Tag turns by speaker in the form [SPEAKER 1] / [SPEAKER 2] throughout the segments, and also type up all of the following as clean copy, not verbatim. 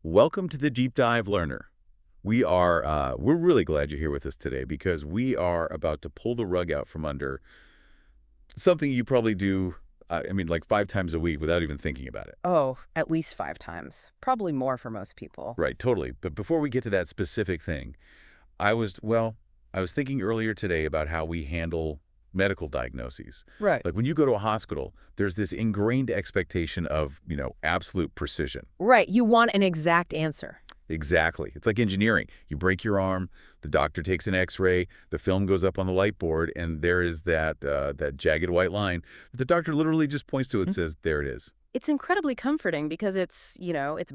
[SPEAKER 1] Welcome to the Deep Dive Learner. We're really glad you're here with us today because we are about to pull the rug out from under something you probably do, like 5 times a week without even thinking about it.
[SPEAKER 2] Oh, at least 5 times. Probably more for most people.
[SPEAKER 1] Right, totally. But before we get to that specific thing, I was thinking earlier today about how we handle medical diagnoses.
[SPEAKER 2] Right.
[SPEAKER 1] Like when you go to a hospital, there's this ingrained expectation of, absolute precision.
[SPEAKER 2] Right. You want an exact answer.
[SPEAKER 1] Exactly. It's like engineering. You break your arm, the doctor takes an X-ray, the film goes up on the light board, and there is that jagged white line. The doctor literally just points to it and says, there it is.
[SPEAKER 2] It's incredibly comforting because it's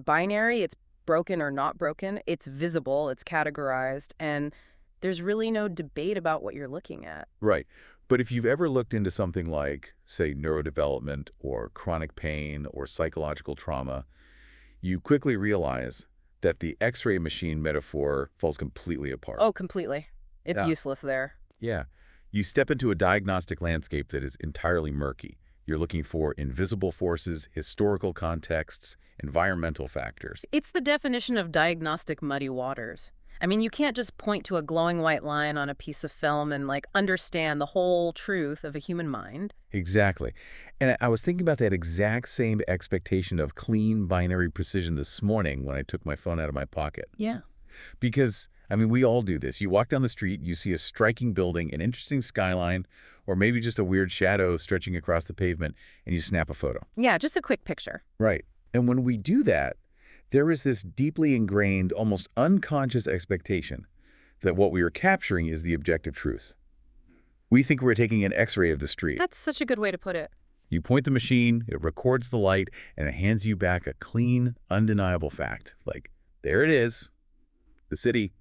[SPEAKER 2] binary, it's broken or not broken, it's visible, it's categorized, and there's really no debate about what you're looking at.
[SPEAKER 1] Right. But if you've ever looked into something like, say, neurodevelopment or chronic pain or psychological trauma, you quickly realize that the X-ray machine metaphor falls completely apart.
[SPEAKER 2] Oh, completely. It's
[SPEAKER 1] Yeah.
[SPEAKER 2] useless there.
[SPEAKER 1] Yeah. You step into a diagnostic landscape that is entirely murky. You're looking for invisible forces, historical contexts, environmental factors.
[SPEAKER 2] It's the definition of diagnostic muddy waters. I mean, you can't just point to a glowing white line on a piece of film and, understand the whole truth of a human mind.
[SPEAKER 1] Exactly. And I was thinking about that exact same expectation of clean binary precision this morning when I took my phone out of my pocket.
[SPEAKER 2] Yeah.
[SPEAKER 1] Because, we all do this. You walk down the street, you see a striking building, an interesting skyline, or maybe just a weird shadow stretching across the pavement, and you snap a photo.
[SPEAKER 2] Yeah, just a quick picture.
[SPEAKER 1] Right. And when we do that, there is this deeply ingrained, almost unconscious expectation that what we are capturing is the objective truth. We think we're taking an X-ray of the street.
[SPEAKER 2] That's such a good way to put it.
[SPEAKER 1] You point the machine, it records the light, and it hands you back a clean, undeniable fact. Like, there it is, the city,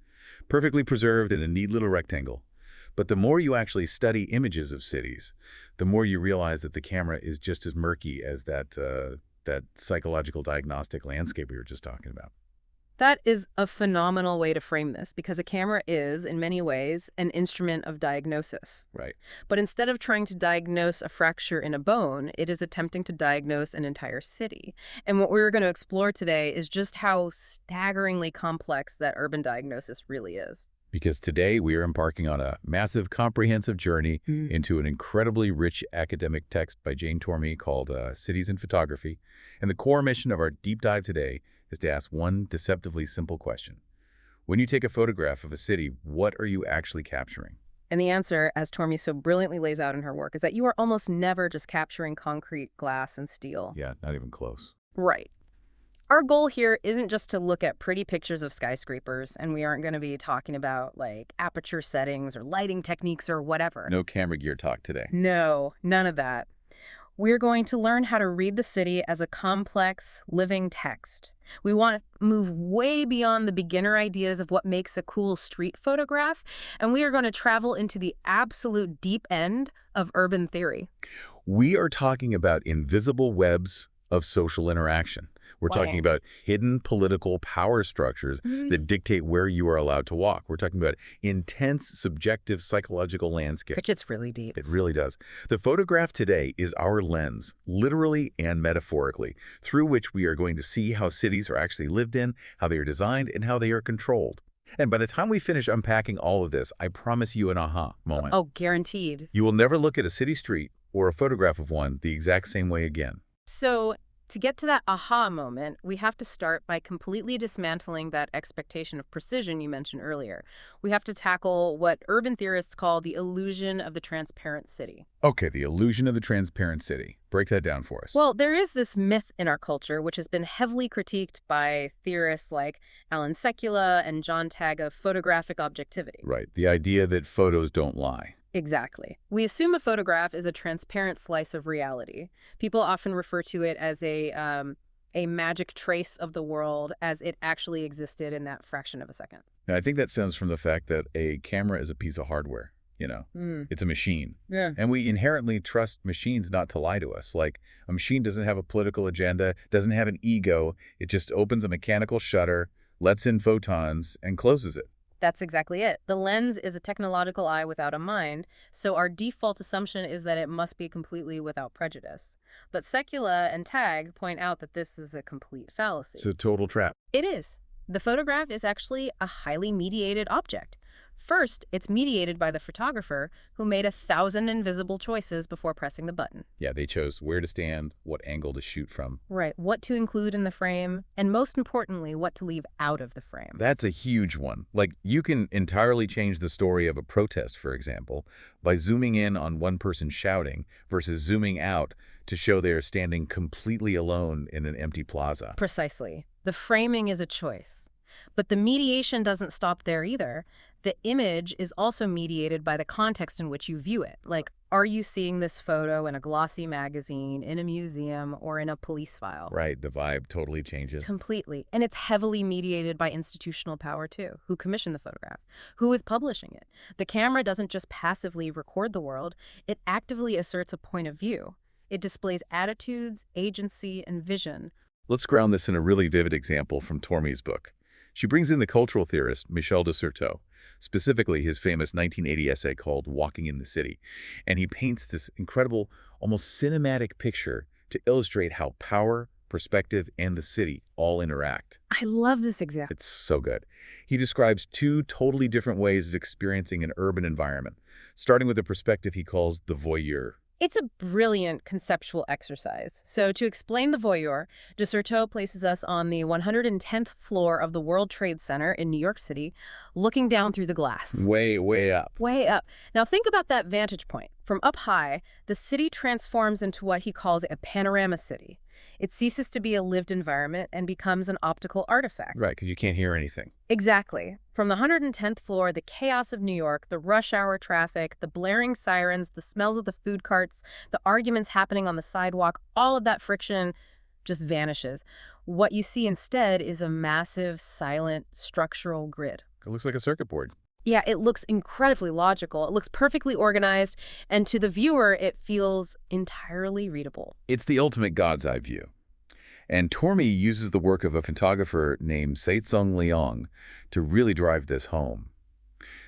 [SPEAKER 1] perfectly preserved in a neat little rectangle. But the more you actually study images of cities, the more you realize that the camera is just as murky as that psychological diagnostic landscape we were just talking about.
[SPEAKER 2] That is a phenomenal way to frame this because a camera is, in many ways, an instrument of diagnosis.
[SPEAKER 1] Right.
[SPEAKER 2] But instead of trying to diagnose a fracture in a bone, it is attempting to diagnose an entire city. And what we're going to explore today is just how staggeringly complex that urban diagnosis really is.
[SPEAKER 1] Because today we are embarking on a massive, comprehensive journey into an incredibly rich academic text by Jane Tormey called Cities and Photography. And the core mission of our deep dive today is to ask one deceptively simple question. When you take a photograph of a city, what are you actually capturing?
[SPEAKER 2] And the answer, as Tormey so brilliantly lays out in her work, is that you are almost never just capturing concrete, glass, and steel.
[SPEAKER 1] Yeah, not even close.
[SPEAKER 2] Right. Our goal here isn't just to look at pretty pictures of skyscrapers, and we aren't going to be talking about, aperture settings or lighting techniques or whatever.
[SPEAKER 1] No camera gear talk today.
[SPEAKER 2] No, none of that. We're going to learn how to read the city as a complex, living text. We want to move way beyond the beginner ideas of what makes a cool street photograph, and we are going to travel into the absolute deep end of urban theory.
[SPEAKER 1] We are talking about invisible webs of social interaction. We're talking about hidden political power structures that dictate where you are allowed to walk. We're talking about intense, subjective, psychological landscapes.
[SPEAKER 2] Which it's really deep.
[SPEAKER 1] It really does. The photograph today is our lens, literally and metaphorically, through which we are going to see how cities are actually lived in, how they are designed, and how they are controlled. And by the time we finish unpacking all of this, I promise you an aha moment.
[SPEAKER 2] Oh, guaranteed.
[SPEAKER 1] You will never look at a city street or a photograph of one the exact same way again.
[SPEAKER 2] So, to get to that aha moment, we have to start by completely dismantling that expectation of precision you mentioned earlier. We have to tackle what urban theorists call the illusion of the transparent city.
[SPEAKER 1] Okay, the illusion of the transparent city. Break that down for us.
[SPEAKER 2] Well, there is this myth in our culture which has been heavily critiqued by theorists like Alan Sekula and John Tagg of photographic objectivity.
[SPEAKER 1] Right, the idea that photos don't lie.
[SPEAKER 2] Exactly. We assume a photograph is a transparent slice of reality. People often refer to it as a magic trace of the world as it actually existed in that fraction of a second.
[SPEAKER 1] Now, I think that stems from the fact that a camera is a piece of hardware. It's a machine.
[SPEAKER 2] Yeah.
[SPEAKER 1] And we inherently trust machines not to lie to us. Like, a machine doesn't have a political agenda, doesn't have an ego. It just opens a mechanical shutter, lets in photons, and closes it.
[SPEAKER 2] That's exactly it. The lens is a technological eye without a mind, so our default assumption is that it must be completely without prejudice. But Secula and Tag point out that this is a complete fallacy.
[SPEAKER 1] It's a total trap.
[SPEAKER 2] It is. The photograph is actually a highly mediated object. First, it's mediated by the photographer, who made 1,000 invisible choices before pressing the button.
[SPEAKER 1] Yeah, they chose where to stand, what angle to shoot from.
[SPEAKER 2] Right, what to include in the frame, and most importantly, what to leave out of the frame.
[SPEAKER 1] That's a huge one. Like, you can entirely change the story of a protest, for example, by zooming in on one person shouting versus zooming out to show they are standing completely alone in an empty plaza.
[SPEAKER 2] Precisely. The framing is a choice. But the mediation doesn't stop there either. The image is also mediated by the context in which you view it. Like, are you seeing this photo in a glossy magazine, in a museum, or in a police file?
[SPEAKER 1] Right, the vibe totally changes.
[SPEAKER 2] Completely. And it's heavily mediated by institutional power, too. Who commissioned the photograph? Who is publishing it? The camera doesn't just passively record the world, it actively asserts a point of view. It displays attitudes, agency, and vision.
[SPEAKER 1] Let's ground this in a really vivid example from Tormey's book. She brings in the cultural theorist Michel de Certeau, specifically his famous 1980 essay called Walking in the City, and he paints this incredible, almost cinematic picture to illustrate how power, perspective, and the city all interact.
[SPEAKER 2] I love this example.
[SPEAKER 1] It's so good. He describes two totally different ways of experiencing an urban environment, starting with a perspective he calls the voyeur.
[SPEAKER 2] It's a brilliant conceptual exercise. So to explain the voyeur, de Certeau places us on the 110th floor of the World Trade Center in New York City, looking down through the glass.
[SPEAKER 1] Way up.
[SPEAKER 2] Way up. Now think about that vantage point. From up high, the city transforms into what he calls a panorama city. It ceases to be a lived environment and becomes an optical artifact.
[SPEAKER 1] Right, because you can't hear anything.
[SPEAKER 2] Exactly. From the 110th floor, the chaos of New York, the rush hour traffic, the blaring sirens, the smells of the food carts, the arguments happening on the sidewalk, all of that friction just vanishes. What you see instead is a massive, silent, structural grid.
[SPEAKER 1] It looks like a circuit board.
[SPEAKER 2] Yeah, it looks incredibly logical. It looks perfectly organized, and to the viewer, it feels entirely readable.
[SPEAKER 1] It's the ultimate God's eye view. And Tormey uses the work of a photographer named Saitsung Liang to really drive this home.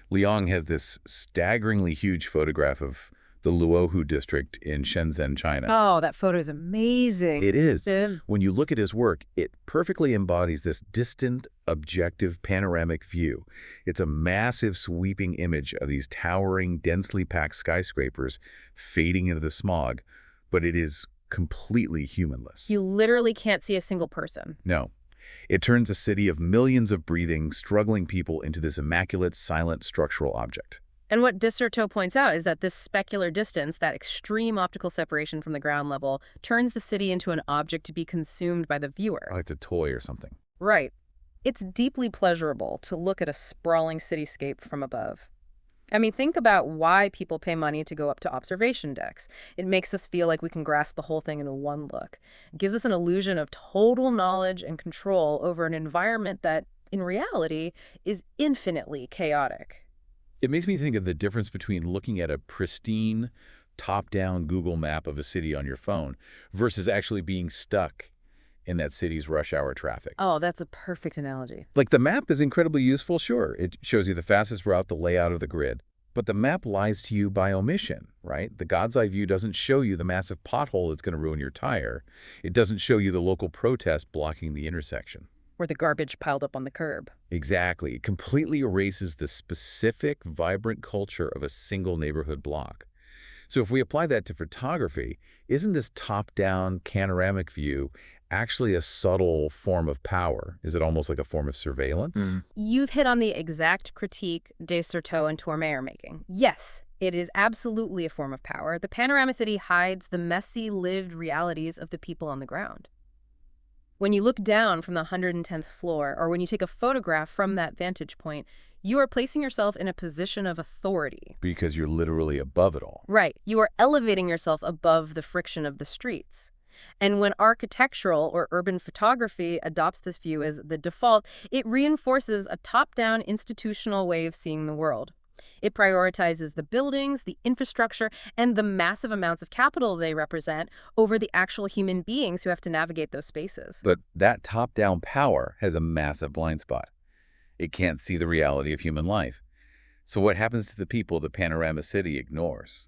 [SPEAKER 1] Liang has this staggeringly huge photograph of the Luohu district in Shenzhen, China.
[SPEAKER 2] Oh, that photo is amazing.
[SPEAKER 1] It is. When you look at his work, it perfectly embodies this distant, objective, panoramic view. It's a massive, sweeping image of these towering, densely packed skyscrapers fading into the smog, but it is completely humanless.
[SPEAKER 2] You literally can't see a single person.
[SPEAKER 1] No. It turns a city of millions of breathing, struggling people into this immaculate, silent, structural object.
[SPEAKER 2] And what de Certeau points out is that this specular distance, that extreme optical separation from the ground level, turns the city into an object to be consumed by the viewer.
[SPEAKER 1] Like it's a toy or something.
[SPEAKER 2] Right. It's deeply pleasurable to look at a sprawling cityscape from above. I mean, think about why people pay money to go up to observation decks. It makes us feel like we can grasp the whole thing in one look. It gives us an illusion of total knowledge and control over an environment that, in reality, is infinitely chaotic.
[SPEAKER 1] It makes me think of the difference between looking at a pristine, top-down Google map of a city on your phone versus actually being stuck in that city's rush hour traffic.
[SPEAKER 2] Oh, that's a perfect analogy.
[SPEAKER 1] Like, the map is incredibly useful, sure. It shows you the fastest route, the layout of the grid. But the map lies to you by omission, right? The God's eye view doesn't show you the massive pothole that's going to ruin your tire. It doesn't show you the local protest blocking the intersection.
[SPEAKER 2] Or the garbage piled up on the curb.
[SPEAKER 1] Exactly. It completely erases the specific, vibrant culture of a single neighborhood block. So if we apply that to photography, isn't this top-down panoramic view actually a subtle form of power? Is it almost like a form of surveillance?
[SPEAKER 2] You've hit on the exact critique de Certeau and Tormey are making. Yes, it is absolutely a form of power. The panorama city hides the messy, lived realities of the people on the ground. When you look down from the 110th floor, or when you take a photograph from that vantage point, you are placing yourself in a position of authority.
[SPEAKER 1] Because you're literally above it all.
[SPEAKER 2] Right. You are elevating yourself above the friction of the streets. And when architectural or urban photography adopts this view as the default, it reinforces a top-down institutional way of seeing the world. It prioritizes the buildings, the infrastructure, and the massive amounts of capital they represent over the actual human beings who have to navigate those spaces.
[SPEAKER 1] But that top-down power has a massive blind spot. It can't see the reality of human life. So what happens to the people the panorama city ignores?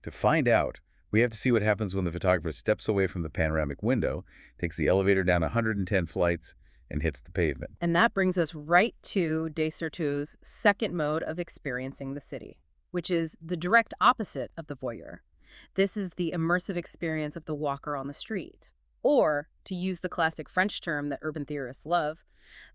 [SPEAKER 1] To find out, we have to see what happens when the photographer steps away from the panoramic window, takes the elevator down 110 flights, and hits the pavement.
[SPEAKER 2] And that brings us right to Descerteux's second mode of experiencing the city, which is the direct opposite of the voyeur. This is the immersive experience of the walker on the street. Or, to use the classic French term that urban theorists love,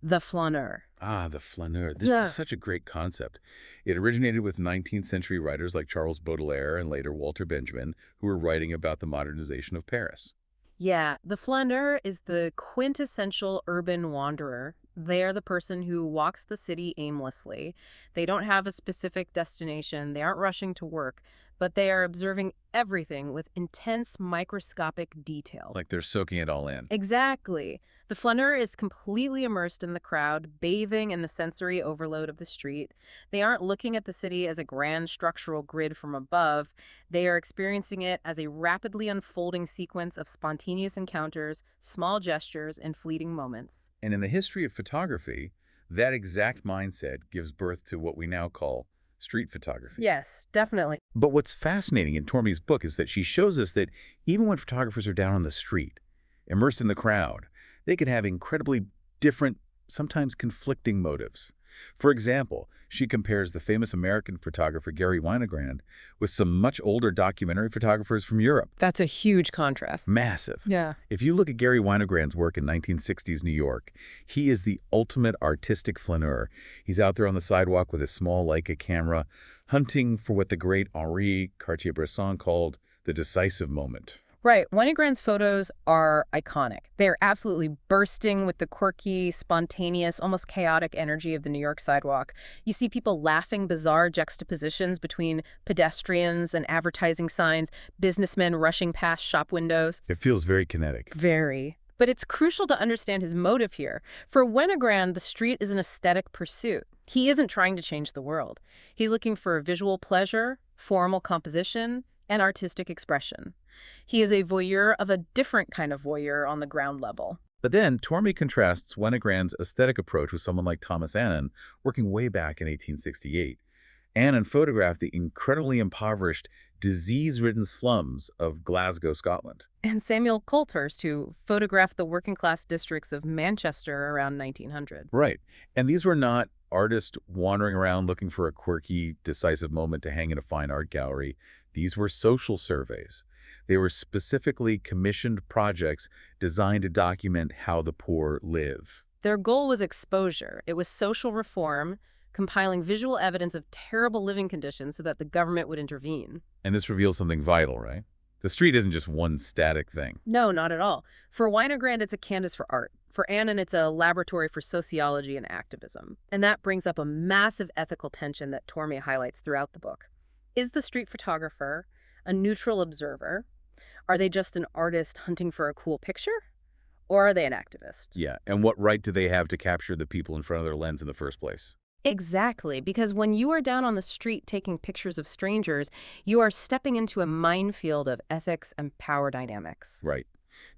[SPEAKER 2] the flâneur.
[SPEAKER 1] Ah, the flâneur. This is such a great concept. It originated with 19th century writers like Charles Baudrillard and later Walter Benjamin, who were writing about the modernization of Paris.
[SPEAKER 2] Yeah, the flâneur is the quintessential urban wanderer. They are the person who walks the city aimlessly. They don't have a specific destination. They aren't rushing to work, but they are observing everything with intense microscopic detail.
[SPEAKER 1] Like they're soaking it all in.
[SPEAKER 2] Exactly. The flâneur is completely immersed in the crowd, bathing in the sensory overload of the street. They aren't looking at the city as a grand structural grid from above. They are experiencing it as a rapidly unfolding sequence of spontaneous encounters, small gestures, and fleeting moments.
[SPEAKER 1] And in the history of photography, that exact mindset gives birth to what we now call street photography.
[SPEAKER 2] Yes, definitely.
[SPEAKER 1] But what's fascinating in Tormey's book is that she shows us that even when photographers are down on the street, immersed in the crowd, they can have incredibly different, sometimes conflicting motives. For example, she compares the famous American photographer Gary Winogrand with some much older documentary photographers from Europe.
[SPEAKER 2] That's a huge contrast.
[SPEAKER 1] Massive.
[SPEAKER 2] Yeah.
[SPEAKER 1] If you look at Gary Winogrand's work in 1960s New York, he is the ultimate artistic flaneur. He's out there on the sidewalk with a small Leica camera, hunting for what the great Henri Cartier-Bresson called the decisive moment.
[SPEAKER 2] Right. Winogrand's photos are iconic. They're absolutely bursting with the quirky, spontaneous, almost chaotic energy of the New York sidewalk. You see people laughing bizarre juxtapositions between pedestrians and advertising signs, businessmen rushing past shop windows.
[SPEAKER 1] It feels very kinetic.
[SPEAKER 2] Very. But it's crucial to understand his motive here. For Winogrand, the street is an aesthetic pursuit. He isn't trying to change the world. He's looking for visual pleasure, formal composition, and artistic expression. He is a voyeur of a different kind of voyeur on the ground level.
[SPEAKER 1] But then Tormey contrasts Winogrand's aesthetic approach with someone like Thomas Annan, working way back in 1868. Annan photographed the incredibly impoverished, disease-ridden slums of Glasgow, Scotland.
[SPEAKER 2] And Samuel Coulthurst, who photographed the working-class districts of Manchester around 1900.
[SPEAKER 1] Right. And these were not artists wandering around looking for a quirky, decisive moment to hang in a fine art gallery. These were social surveys. They were specifically commissioned projects designed to document how the poor live.
[SPEAKER 2] Their goal was exposure. It was social reform, compiling visual evidence of terrible living conditions so that the government would intervene.
[SPEAKER 1] And this reveals something vital, right? The street isn't just one static thing.
[SPEAKER 2] No, not at all. For Winogrand, it's a canvas for art. For Annan, it's a laboratory for sociology and activism. And that brings up a massive ethical tension that Tormey highlights throughout the book. Is the street photographer a neutral observer? Are they just an artist hunting for a cool picture? Or are they an activist?
[SPEAKER 1] Yeah, and what right do they have to capture the people in front of their lens in the first place?
[SPEAKER 2] Exactly, because when you are down on the street taking pictures of strangers, you are stepping into a minefield of ethics and power dynamics.
[SPEAKER 1] Right.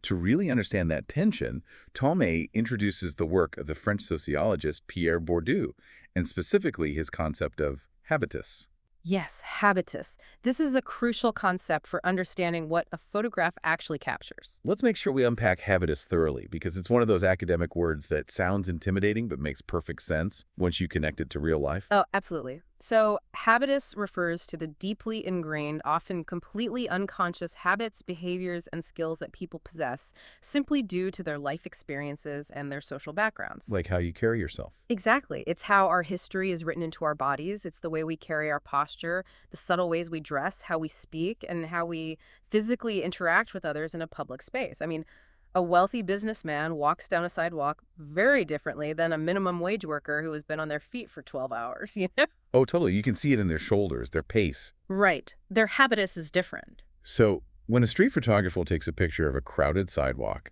[SPEAKER 1] To really understand that tension, Tormey introduces the work of the French sociologist Pierre Bourdieu, and specifically his concept of habitus.
[SPEAKER 2] Yes, habitus. This is a crucial concept for understanding what a photograph actually captures.
[SPEAKER 1] Let's make sure we unpack habitus thoroughly, because it's one of those academic words that sounds intimidating but makes perfect sense once you connect it to real life.
[SPEAKER 2] Oh, absolutely. So, habitus refers to the deeply ingrained, often completely unconscious habits, behaviors, and skills that people possess simply due to their life experiences and their social backgrounds.
[SPEAKER 1] Like how you carry yourself.
[SPEAKER 2] Exactly. It's how our history is written into our bodies. It's the way we carry our posture, the subtle ways we dress, how we speak, and how we physically interact with others in a public space. I mean, a wealthy businessman walks down a sidewalk very differently than a minimum wage worker who has been on their feet for 12 hours, you know?
[SPEAKER 1] Oh, totally. You can see it in their shoulders, their pace.
[SPEAKER 2] Right. Their habitus is different.
[SPEAKER 1] So, when a street photographer takes a picture of a crowded sidewalk,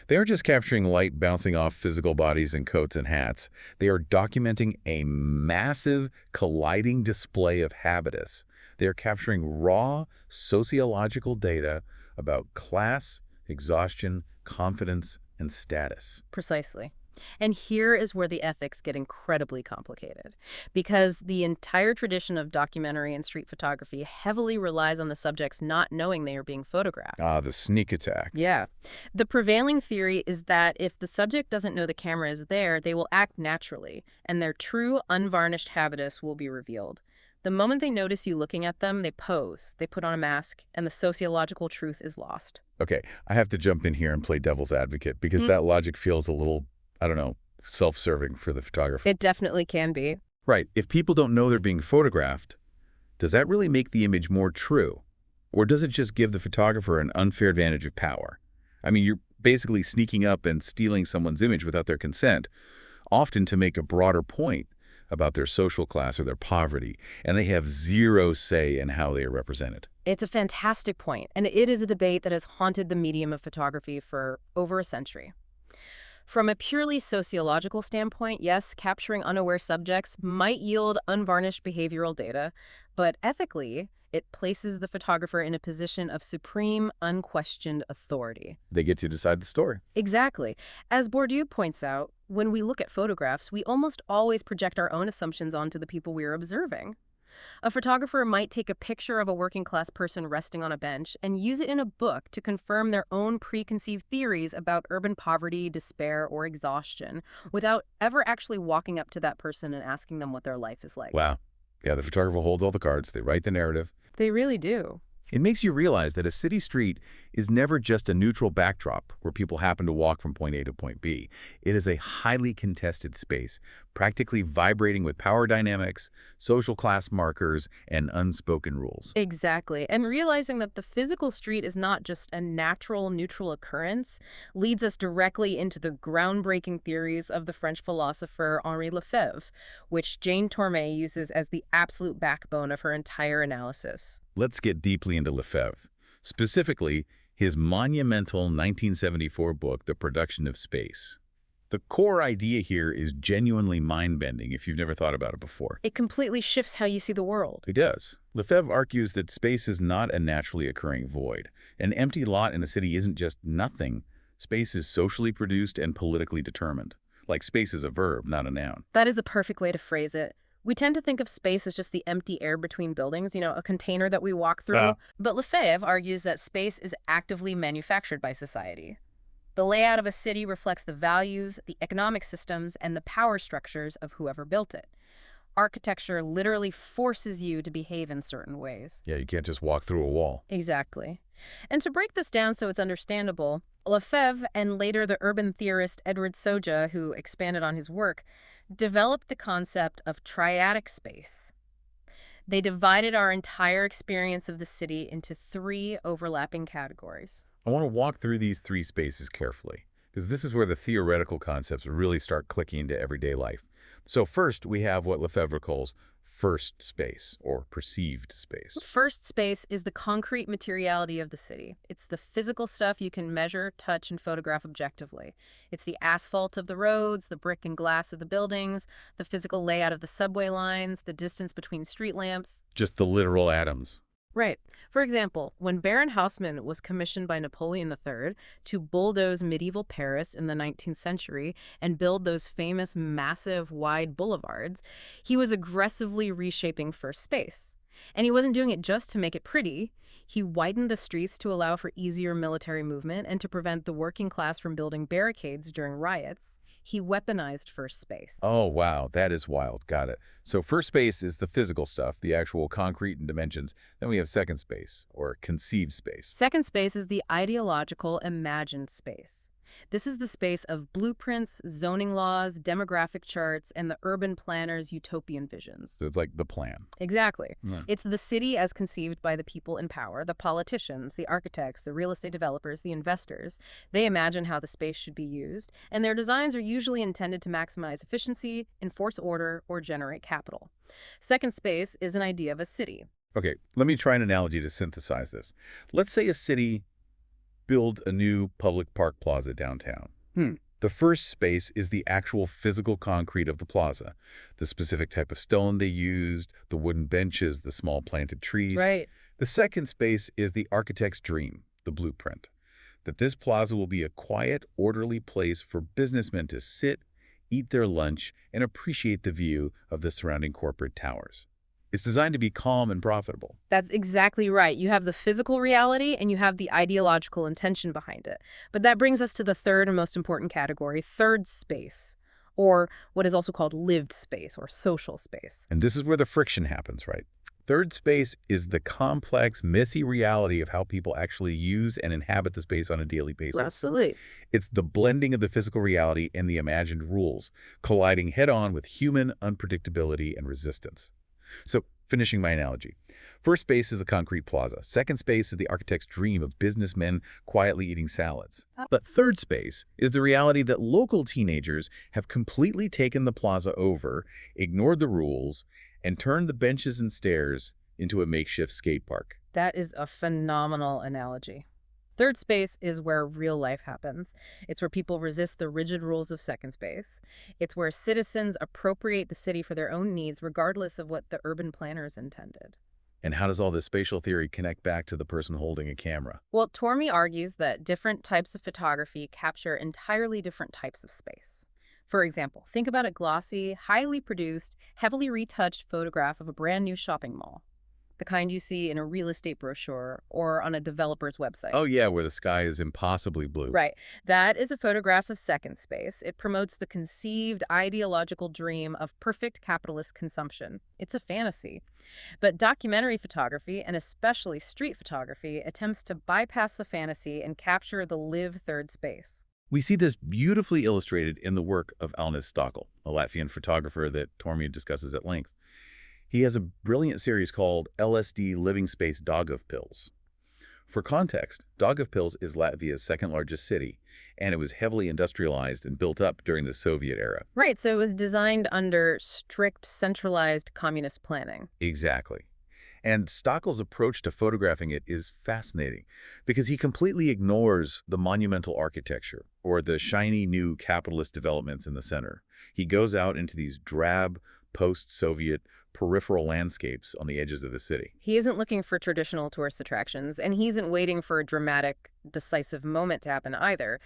[SPEAKER 1] they aren't just capturing light bouncing off physical bodies in coats and hats. They are documenting a massive colliding display of habitus. They are capturing raw sociological data about class, exhaustion, confidence, and status.
[SPEAKER 2] Precisely. And here is where the ethics get incredibly complicated, because the entire tradition of documentary and street photography heavily relies on the subjects not knowing they are being photographed.
[SPEAKER 1] Ah, the sneak attack.
[SPEAKER 2] Yeah. The prevailing theory is that if the subject doesn't know the camera is there, they will act naturally, and their true, unvarnished habitus will be revealed. The moment they notice you looking at them, they pose, they put on a mask, and the sociological truth is lost.
[SPEAKER 1] Okay, I have to jump in here and play devil's advocate because that logic feels a little, I don't know, self-serving for the photographer.
[SPEAKER 2] It definitely can be.
[SPEAKER 1] Right. If people don't know they're being photographed, does that really make the image more true? Or does it just give the photographer an unfair advantage of power? I mean, you're basically sneaking up and stealing someone's image without their consent, often to make a broader point about their social class or their poverty, and they have zero say in how they are represented.
[SPEAKER 2] It's a fantastic point, and it is a debate that has haunted the medium of photography for over a century. From a purely sociological standpoint, yes, capturing unaware subjects might yield unvarnished behavioral data, but ethically, it places the photographer in a position of supreme, unquestioned authority.
[SPEAKER 1] They get to decide the story.
[SPEAKER 2] Exactly. As Bourdieu points out, when we look at photographs, we almost always project our own assumptions onto the people we are observing. A photographer might take a picture of a working-class person resting on a bench and use it in a book to confirm their own preconceived theories about urban poverty, despair, or exhaustion, without ever actually walking up to that person and asking them what their life is like.
[SPEAKER 1] Wow. Yeah, the photographer holds all the cards. They write the narrative.
[SPEAKER 2] They really do.
[SPEAKER 1] It makes you realize that a city street is never just a neutral backdrop where people happen to walk from point A to point B. It is a highly contested space, practically vibrating with power dynamics, social class markers, and unspoken rules.
[SPEAKER 2] Exactly. And realizing that the physical street is not just a natural, neutral occurrence leads us directly into the groundbreaking theories of the French philosopher Henri Lefebvre, which Jane Tormey uses as the absolute backbone of her entire analysis.
[SPEAKER 1] Let's get deeply into Lefebvre, specifically his monumental 1974 book, The Production of Space. The core idea here is genuinely mind-bending if you've never thought about it before.
[SPEAKER 2] It completely shifts how you see the world.
[SPEAKER 1] It does. Lefebvre argues that space is not a naturally occurring void. An empty lot in a city isn't just nothing. Space is socially produced and politically determined. Like space is a verb, not a noun.
[SPEAKER 2] That is a perfect way to phrase it. We tend to think of space as just the empty air between buildings, a container that we walk through. But Lefebvre argues that space is actively manufactured by society. The layout of a city reflects the values, the economic systems, and the power structures of whoever built it. Architecture literally forces you to behave in certain ways.
[SPEAKER 1] Yeah, you can't just walk through a wall.
[SPEAKER 2] Exactly. And to break this down so it's understandable, Lefebvre and later the urban theorist Edward Soja, who expanded on his work, developed the concept of triadic space. They divided our entire experience of the city into three overlapping categories.
[SPEAKER 1] I want to walk through these three spaces carefully, because this is where the theoretical concepts really start clicking into everyday life. So first, we have what Lefebvre calls first space, or perceived space.
[SPEAKER 2] First space is the concrete materiality of the city. It's the physical stuff you can measure, touch, and photograph objectively. It's the asphalt of the roads, the brick and glass of the buildings, the physical layout of the subway lines, the distance between street lamps.
[SPEAKER 1] Just the literal atoms.
[SPEAKER 2] Right. For example, when Baron Haussmann was commissioned by Napoleon III to bulldoze medieval Paris in the 19th century and build those famous massive wide boulevards, he was aggressively reshaping first space. And he wasn't doing it just to make it pretty. He widened the streets to allow for easier military movement and to prevent the working class from building barricades during riots. He weaponized first space.
[SPEAKER 1] Oh, wow. That is wild. Got it. So first space is the physical stuff, the actual concrete and dimensions. Then we have second space, or conceived space.
[SPEAKER 2] Second space is the ideological, imagined space. This is the space of blueprints, zoning laws, demographic charts, and the urban planner's utopian visions.
[SPEAKER 1] So it's like the plan.
[SPEAKER 2] Exactly.
[SPEAKER 1] Yeah.
[SPEAKER 2] It's the city as conceived by the people in power, the politicians, the architects, the real estate developers, the investors. They imagine how the space should be used, and their designs are usually intended to maximize efficiency, enforce order, or generate capital. Second space is an idea of a city.
[SPEAKER 1] Okay, let me try an analogy to synthesize this. Let's say a city build a new public park plaza downtown. The first space is the actual physical concrete of the plaza, the specific type of stone they used, the wooden benches, the small planted trees.
[SPEAKER 2] Right.
[SPEAKER 1] The second space is the architect's dream, the blueprint, that this plaza will be a quiet, orderly place for businessmen to sit, eat their lunch, and appreciate the view of the surrounding corporate towers. It's designed to be calm and profitable.
[SPEAKER 2] That's exactly right. You have the physical reality and you have the ideological intention behind it. But that brings us to the third and most important category, third space, or what is also called lived space or social space.
[SPEAKER 1] And this is where the friction happens, right? Third space is the complex, messy reality of how people actually use and inhabit the space on a daily basis.
[SPEAKER 2] Absolutely.
[SPEAKER 1] It's the blending of the physical reality and the imagined rules, colliding head-on with human unpredictability and resistance. So, finishing my analogy. First space is the concrete plaza. Second space is the architect's dream of businessmen quietly eating salads. But third space is the reality that local teenagers have completely taken the plaza over, ignored the rules, and turned the benches and stairs into a makeshift skate park.
[SPEAKER 2] That is a phenomenal analogy. Third space is where real life happens. It's where people resist the rigid rules of second space. It's where citizens appropriate the city for their own needs, regardless of what the urban planners intended.
[SPEAKER 1] And how does all this spatial theory connect back to the person holding a camera?
[SPEAKER 2] Well, Tormey argues that different types of photography capture entirely different types of space. For example, think about a glossy, highly produced, heavily retouched photograph of a brand new shopping mall. The kind you see in a real estate brochure or on a developer's website.
[SPEAKER 1] Oh yeah, where the sky is impossibly blue.
[SPEAKER 2] Right. That is a photograph of second space. It promotes the conceived ideological dream of perfect capitalist consumption. It's a fantasy. But documentary photography, and especially street photography, attempts to bypass the fantasy and capture the live third space.
[SPEAKER 1] We see this beautifully illustrated in the work of Alois Stockel, a Latvian photographer that Tormey discusses at length. He has a brilliant series called LSD Living Space Daugavpils. For context, Daugavpils is Latvia's second largest city, and it was heavily industrialized and built up during the Soviet era.
[SPEAKER 2] Right, so it was designed under strict, centralized communist planning.
[SPEAKER 1] Exactly. And Stockel's approach to photographing it is fascinating because he completely ignores the monumental architecture or the shiny new capitalist developments in the center. He goes out into these drab, post-Soviet peripheral landscapes on the edges of the city.
[SPEAKER 2] He isn't looking for traditional tourist attractions, and he isn't waiting for a dramatic, decisive moment to happen either.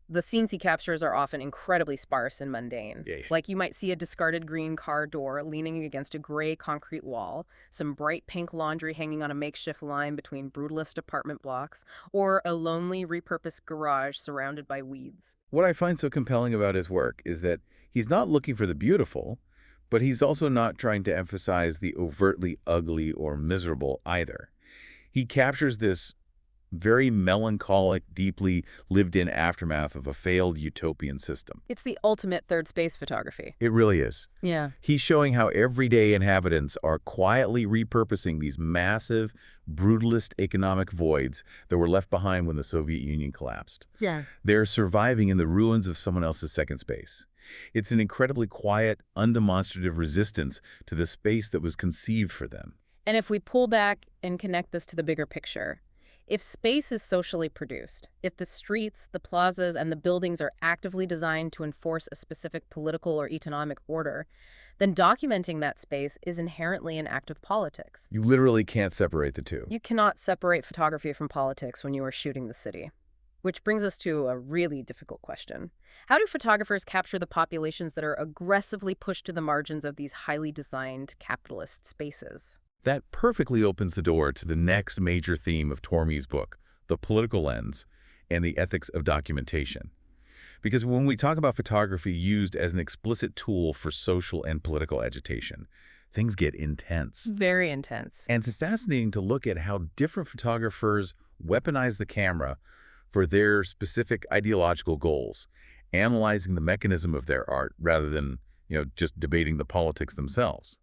[SPEAKER 2] The scenes he captures are often incredibly sparse and mundane.
[SPEAKER 1] Yeah.
[SPEAKER 2] Like you might see a discarded green car door leaning against a gray concrete wall, some bright pink laundry hanging on a makeshift line between brutalist apartment blocks, or a lonely repurposed garage surrounded by weeds.
[SPEAKER 1] What I find so compelling about his work is that he's not looking for the beautiful, but he's also not trying to emphasize the overtly ugly or miserable either. He captures this very melancholic, deeply lived-in aftermath of a failed utopian system.
[SPEAKER 2] It's the ultimate third space photography.
[SPEAKER 1] It really is.
[SPEAKER 2] Yeah.
[SPEAKER 1] He's showing how everyday inhabitants are quietly repurposing these massive, brutalist economic voids that were left behind when the Soviet Union collapsed.
[SPEAKER 2] Yeah.
[SPEAKER 1] They're surviving in the ruins of someone else's second space. It's an incredibly quiet, undemonstrative resistance to the space that was conceived for them.
[SPEAKER 2] And if we pull back and connect this to the bigger picture, if space is socially produced, if the streets, the plazas, and the buildings are actively designed to enforce a specific political or economic order, then documenting that space is inherently an act of politics.
[SPEAKER 1] You literally can't separate the two.
[SPEAKER 2] You cannot separate photography from politics when you are shooting the city. Which brings us to a really difficult question. How do photographers capture the populations that are aggressively pushed to the margins of these highly designed capitalist spaces?
[SPEAKER 1] That perfectly opens the door to the next major theme of Tormey's book, the political lens and the ethics of documentation. Because when we talk about photography used as an explicit tool for social and political agitation, things get intense.
[SPEAKER 2] Very intense.
[SPEAKER 1] And it's fascinating to look at how different photographers weaponize the camera for their specific ideological goals, analyzing the mechanism of their art rather than, just debating the politics themselves.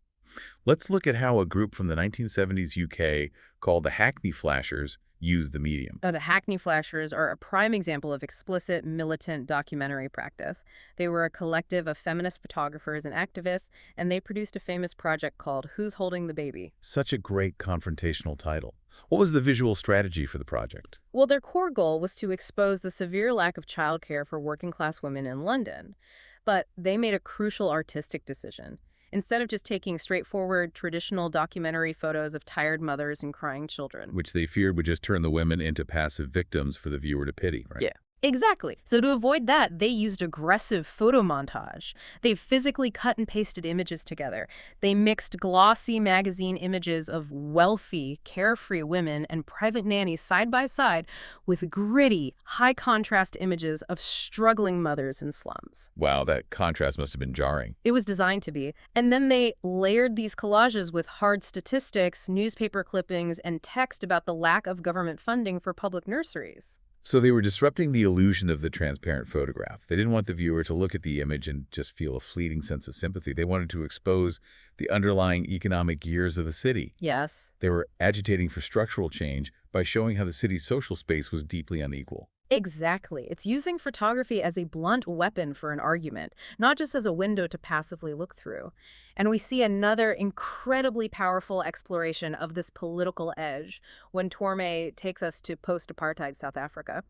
[SPEAKER 1] Let's look at how a group from the 1970s UK called the Hackney Flashers used the medium.
[SPEAKER 2] The Hackney Flashers are a prime example of explicit militant documentary practice. They were a collective of feminist photographers and activists, and they produced a famous project called Who's Holding the Baby?
[SPEAKER 1] Such a great confrontational title. What was the visual strategy for the project?
[SPEAKER 2] Well, their core goal was to expose the severe lack of childcare for working-class women in London. But they made a crucial artistic decision. Instead of just taking straightforward, traditional documentary photos of tired mothers and crying children.
[SPEAKER 1] Which they feared would just turn the women into passive victims for the viewer to pity, right?
[SPEAKER 2] Yeah. Exactly. So to avoid that, they used aggressive photo montage. They physically cut and pasted images together. They mixed glossy magazine images of wealthy, carefree women and private nannies side by side with gritty, high-contrast images of struggling mothers in slums.
[SPEAKER 1] Wow, that contrast must have been jarring.
[SPEAKER 2] It was designed to be. And then they layered these collages with hard statistics, newspaper clippings, and text about the lack of government funding for public nurseries.
[SPEAKER 1] So they were disrupting the illusion of the transparent photograph. They didn't want the viewer to look at the image and just feel a fleeting sense of sympathy. They wanted to expose the underlying economic gears of the city.
[SPEAKER 2] Yes.
[SPEAKER 1] They were agitating for structural change by showing how the city's social space was deeply unequal.
[SPEAKER 2] Exactly. It's using photography as a blunt weapon for an argument, not just as a window to passively look through. And we see another incredibly powerful exploration of this political edge when Tormey takes us to post-apartheid South Africa.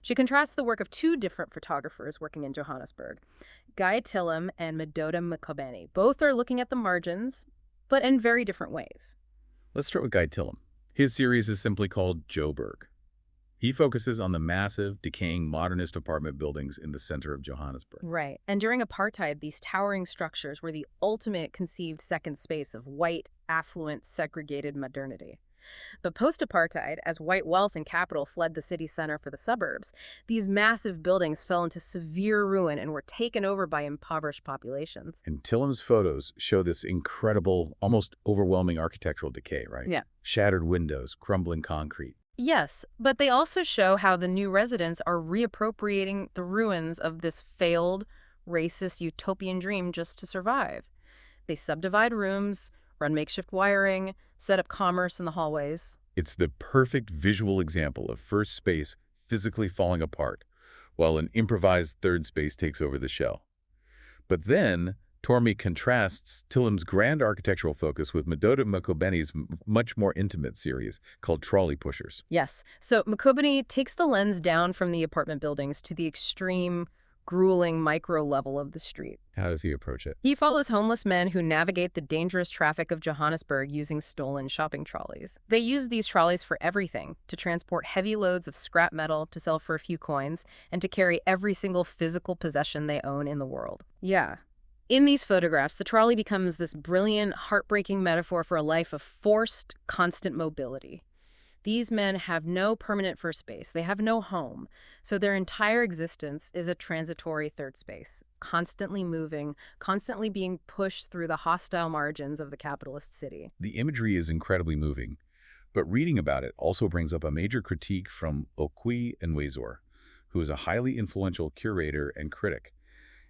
[SPEAKER 2] She contrasts the work of two different photographers working in Johannesburg, Guy Tillem and Madoda Mkhombeni. Both are looking at the margins, but in very different ways.
[SPEAKER 1] Let's start with Guy Tillem. His series is simply called Joburg. He focuses on the massive, decaying modernist apartment buildings in the center of Johannesburg.
[SPEAKER 2] Right. And during apartheid, these towering structures were the ultimate conceived second space of white, affluent, segregated modernity. But post-apartheid, as white wealth and capital fled the city center for the suburbs, these massive buildings fell into severe ruin and were taken over by impoverished populations.
[SPEAKER 1] And Tillem's photos show this incredible, almost overwhelming architectural decay, right?
[SPEAKER 2] Yeah.
[SPEAKER 1] Shattered windows, crumbling concrete.
[SPEAKER 2] Yes, but they also show how the new residents are reappropriating the ruins of this failed, racist utopian dream just to survive. They subdivide rooms, run makeshift wiring, set up commerce in the hallways.
[SPEAKER 1] It's the perfect visual example of first space physically falling apart, while an improvised third space takes over the shell. But then, Tormey contrasts Tillem's grand architectural focus with Madoda Mkhombeni's much more intimate series called Trolley Pushers.
[SPEAKER 2] Yes, so Mkhombeni takes the lens down from the apartment buildings to the extreme, grueling micro level of the street.
[SPEAKER 1] How does he approach it?
[SPEAKER 2] He follows homeless men who navigate the dangerous traffic of Johannesburg using stolen shopping trolleys. They use these trolleys for everything, to transport heavy loads of scrap metal to sell for a few coins, and to carry every single physical possession they own in the world. Yeah. In these photographs, the trolley becomes this brilliant, heartbreaking metaphor for a life of forced, constant mobility. These men have no permanent first space. They have no home. So their entire existence is a transitory third space, constantly moving, constantly being pushed through the hostile margins of the capitalist city.
[SPEAKER 1] The imagery is incredibly moving, but reading about it also brings up a major critique from Okwi and Wazor, who is a highly influential curator and critic.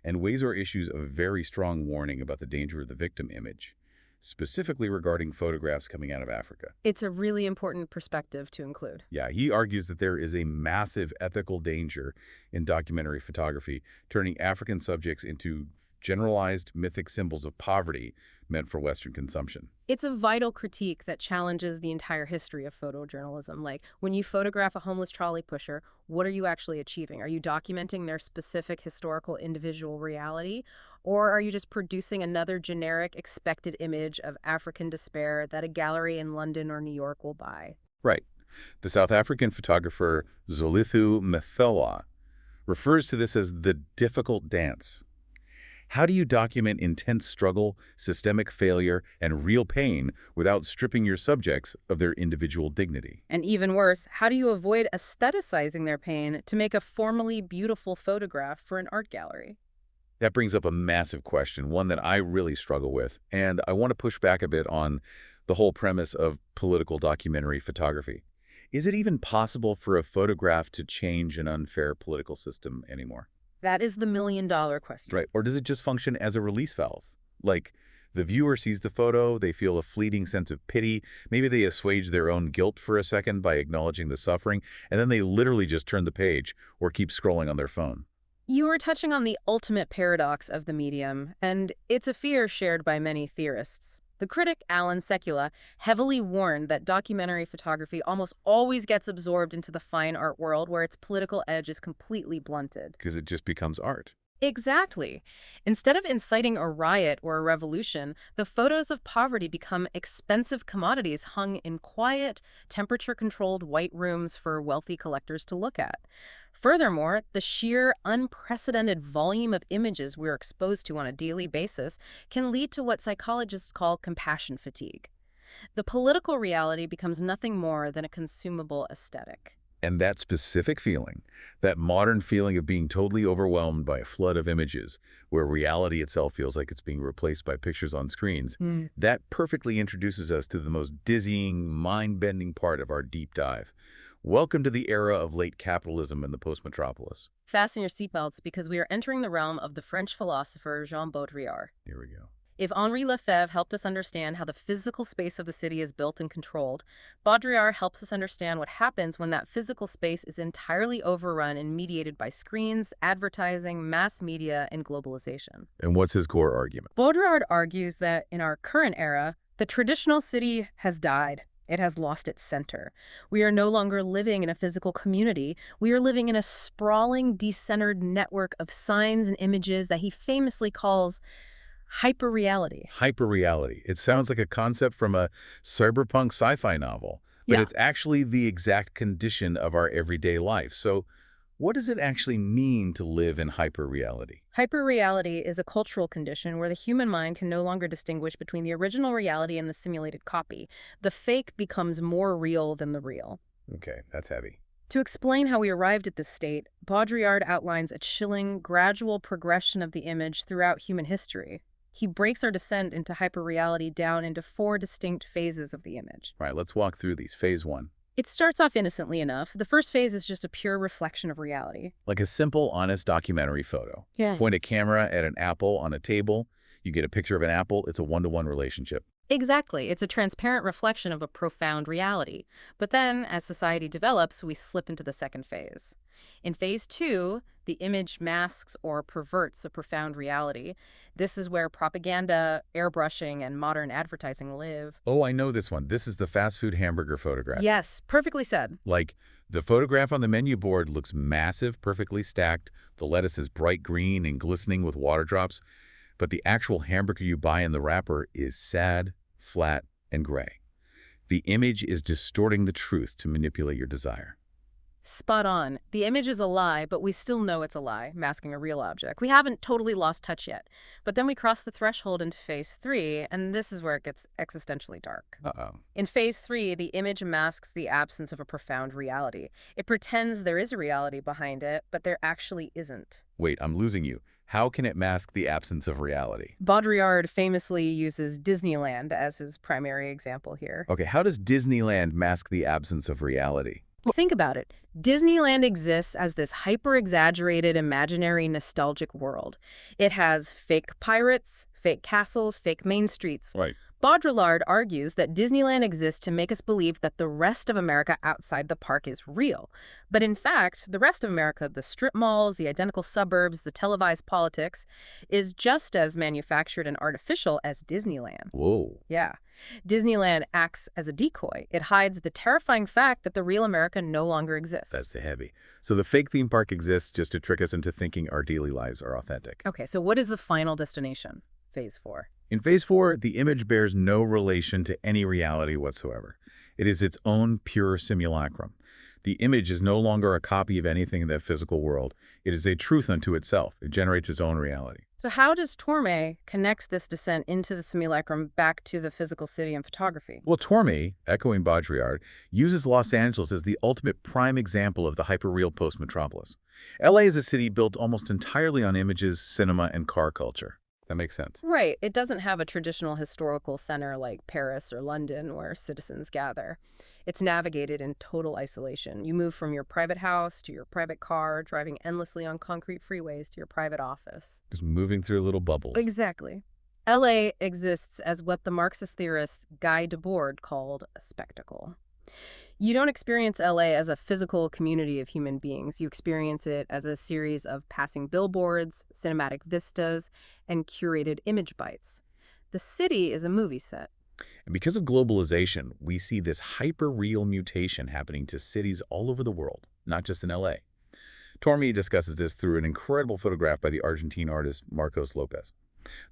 [SPEAKER 1] And Wazor issues a very strong warning about the danger of the victim image, specifically regarding photographs coming out of Africa.
[SPEAKER 2] It's a really important perspective to include.
[SPEAKER 1] Yeah, he argues that there is a massive ethical danger in documentary photography, turning African subjects into generalized mythic symbols of poverty meant for Western consumption.
[SPEAKER 2] It's a vital critique that challenges the entire history of photojournalism. Like, when you photograph a homeless trolley pusher, what are you actually achieving? Are you documenting their specific historical individual reality? Or are you just producing another generic expected image of African despair that a gallery in London or New York will buy?
[SPEAKER 1] Right. The South African photographer Zolithu Mthethwa refers to this as the difficult dance. How do you document intense struggle, systemic failure, and real pain without stripping your subjects of their individual dignity?
[SPEAKER 2] And even worse, how do you avoid aestheticizing their pain to make a formally beautiful photograph for an art gallery?
[SPEAKER 1] That brings up a massive question, one that I really struggle with, and I want to push back a bit on the whole premise of political documentary photography. Is it even possible for a photograph to change an unfair political system anymore?
[SPEAKER 2] That is the million-dollar question.
[SPEAKER 1] Right. Or does it just function as a release valve? Like, the viewer sees the photo, they feel a fleeting sense of pity, maybe they assuage their own guilt for a second by acknowledging the suffering, and then they literally just turn the page or keep scrolling on their phone.
[SPEAKER 2] You are touching on the ultimate paradox of the medium, and it's a fear shared by many theorists. The critic, Alan Sekula, heavily warned that documentary photography almost always gets absorbed into the fine art world where its political edge is completely blunted.
[SPEAKER 1] Because it just becomes art.
[SPEAKER 2] Exactly. Instead of inciting a riot or a revolution, the photos of poverty become expensive commodities hung in quiet, temperature-controlled white rooms for wealthy collectors to look at. Furthermore, the sheer, unprecedented volume of images we're exposed to on a daily basis can lead to what psychologists call compassion fatigue. The political reality becomes nothing more than a consumable aesthetic.
[SPEAKER 1] And that specific feeling, that modern feeling of being totally overwhelmed by a flood of images, where reality itself feels like it's being replaced by pictures on screens, that perfectly introduces us to the most dizzying, mind-bending part of our deep dive. Welcome to the era of late capitalism and the post-metropolis.
[SPEAKER 2] Fasten your seatbelts because we are entering the realm of the French philosopher Jean Baudrillard.
[SPEAKER 1] Here we go.
[SPEAKER 2] If Henri Lefebvre helped us understand how the physical space of the city is built and controlled, Baudrillard helps us understand what happens when that physical space is entirely overrun and mediated by screens, advertising, mass media, and globalization.
[SPEAKER 1] And what's his core argument?
[SPEAKER 2] Baudrillard argues that in our current era, the traditional city has died. It has lost its center. We are no longer living in a physical community. We are living in a sprawling, decentered network of signs and images that he famously calls hyperreality.
[SPEAKER 1] Hyperreality. It sounds like a concept from a cyberpunk sci-fi novel, but
[SPEAKER 2] Yeah.
[SPEAKER 1] it's actually the exact condition of our everyday life. So what does it actually mean to live in hyperreality?
[SPEAKER 2] Hyperreality is a cultural condition where the human mind can no longer distinguish between the original reality and the simulated copy. The fake becomes more real than the real.
[SPEAKER 1] Okay, that's heavy.
[SPEAKER 2] To explain how we arrived at this state, Baudrillard outlines a chilling, gradual progression of the image throughout human history. He breaks our descent into hyperreality down into 4 distinct phases of the image.
[SPEAKER 1] All right, let's walk through these. Phase 1.
[SPEAKER 2] It starts off innocently enough. The first phase is just a pure reflection of reality.
[SPEAKER 1] Like a simple, honest documentary photo.
[SPEAKER 2] Yeah.
[SPEAKER 1] Point a camera at an apple on a table. You get a picture of an apple. It's a one-to-one relationship.
[SPEAKER 2] Exactly. It's a transparent reflection of a profound reality. But then, as society develops, we slip into the second phase. In phase 2, the image masks or perverts a profound reality. This is where propaganda, airbrushing, and modern advertising live.
[SPEAKER 1] Oh, I know this one. This is the fast food hamburger photograph.
[SPEAKER 2] Yes, perfectly said.
[SPEAKER 1] Like, the photograph on the menu board looks massive, perfectly stacked. The lettuce is bright green and glistening with water drops. But the actual hamburger you buy in the wrapper is sad, flat, and gray. The image is distorting the truth to manipulate your desire.
[SPEAKER 2] Spot on. The image is a lie, but we still know it's a lie, masking a real object. We haven't totally lost touch yet. But then we cross the threshold into phase 3, and this is where it gets existentially dark.
[SPEAKER 1] Uh-oh.
[SPEAKER 2] In phase 3, the image masks the absence of a profound reality. It pretends there is a reality behind it, but there actually isn't.
[SPEAKER 1] Wait, I'm losing you. How can it mask the absence of reality?
[SPEAKER 2] Baudrillard famously uses Disneyland as his primary example here.
[SPEAKER 1] Okay, how does Disneyland mask the absence of reality?
[SPEAKER 2] Think about it. Disneyland exists as this hyper-exaggerated, imaginary, nostalgic world. It has fake pirates, fake castles, fake main streets.
[SPEAKER 1] Right.
[SPEAKER 2] Baudrillard argues that Disneyland exists to make us believe that the rest of America outside the park is real. But in fact, the rest of America, the strip malls, the identical suburbs, the televised politics, is just as manufactured and artificial as Disneyland.
[SPEAKER 1] Whoa.
[SPEAKER 2] Yeah. Disneyland acts as a decoy. It hides the terrifying fact that the real America no longer exists.
[SPEAKER 1] That's heavy. So the fake theme park exists just to trick us into thinking our daily lives are authentic.
[SPEAKER 2] Okay, so what is the final destination? Phase 4.
[SPEAKER 1] In phase 4, the image bears no relation to any reality whatsoever. It is its own pure simulacrum. The image is no longer a copy of anything in the physical world. It is a truth unto itself. It generates its own reality.
[SPEAKER 2] So how does Tormey connect this descent into the simulacrum back to the physical city and photography?
[SPEAKER 1] Well, Tormey, echoing Baudrillard, uses Los Angeles as the ultimate prime example of the hyperreal post-metropolis. LA is a city built almost entirely on images, cinema, and car culture. That makes sense.
[SPEAKER 2] Right. It doesn't have a traditional historical center like Paris or London where citizens gather. It's navigated in total isolation. You move from your private house to your private car, driving endlessly on concrete freeways to your private office.
[SPEAKER 1] Just moving through little bubbles.
[SPEAKER 2] Exactly. LA exists as what the Marxist theorist Guy Debord called a spectacle. You don't experience LA as a physical community of human beings. You experience it as a series of passing billboards, cinematic vistas, and curated image bites. The city is a movie set.
[SPEAKER 1] And because of globalization, we see this hyper-real mutation happening to cities all over the world, not just in LA. Tormey discusses this through an incredible photograph by the Argentine artist Marcos Lopez.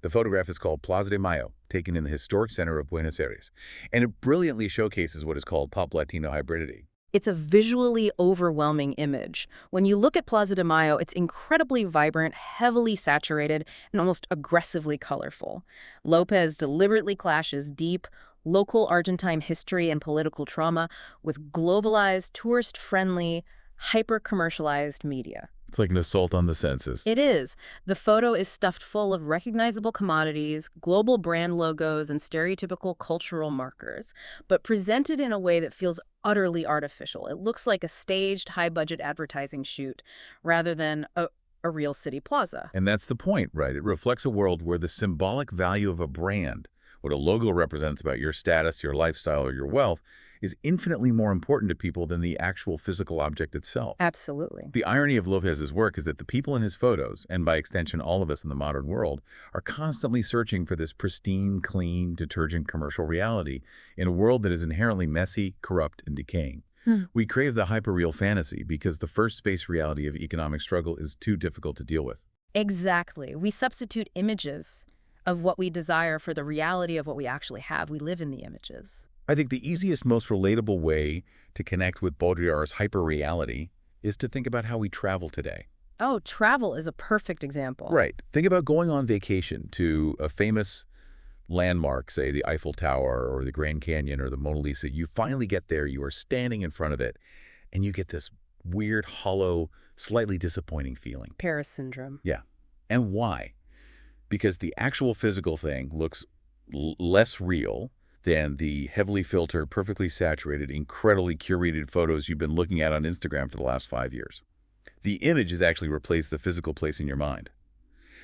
[SPEAKER 1] The photograph is called Plaza de Mayo, taken in the historic center of Buenos Aires, and it brilliantly showcases what is called pop Latino hybridity.
[SPEAKER 2] It's a visually overwhelming image. When you look at Plaza de Mayo, it's incredibly vibrant, heavily saturated, and almost aggressively colorful. Lopez deliberately clashes deep, local Argentine history and political trauma with globalized, tourist-friendly, hyper-commercialized media.
[SPEAKER 1] It's like an assault on the senses.
[SPEAKER 2] It is. The photo is stuffed full of recognizable commodities, global brand logos, and stereotypical cultural markers, but presented in a way that feels utterly artificial. It looks like a staged, high-budget advertising shoot rather than a real city plaza.
[SPEAKER 1] And that's the point, right? It reflects a world where the symbolic value of a brand, what a logo represents about your status, your lifestyle, or your wealth, is infinitely more important to people than the actual physical object itself.
[SPEAKER 2] Absolutely.
[SPEAKER 1] The irony of Lopez's work is that the people in his photos, and by extension all of us in the modern world, are constantly searching for this pristine, clean, detergent commercial reality in a world that is inherently messy, corrupt, and decaying. We crave the hyperreal fantasy because the first space reality of economic struggle is too difficult to deal with.
[SPEAKER 2] Exactly. We substitute images of what we desire for the reality of what we actually have. We live in the images.
[SPEAKER 1] I think the easiest, most relatable way to connect with Baudrillard's hyperreality is to think about how we travel today.
[SPEAKER 2] Oh, travel is a perfect example.
[SPEAKER 1] Right. Think about going on vacation to a famous landmark, say the Eiffel Tower or the Grand Canyon or the Mona Lisa. You finally get there, you are standing in front of it, and you get this weird, hollow, slightly disappointing feeling.
[SPEAKER 2] Paris syndrome.
[SPEAKER 1] Yeah. And why? Because the actual physical thing looks less real than the heavily filtered, perfectly saturated, incredibly curated photos you've been looking at on Instagram for the last 5 years. The image has actually replaced the physical place in your mind.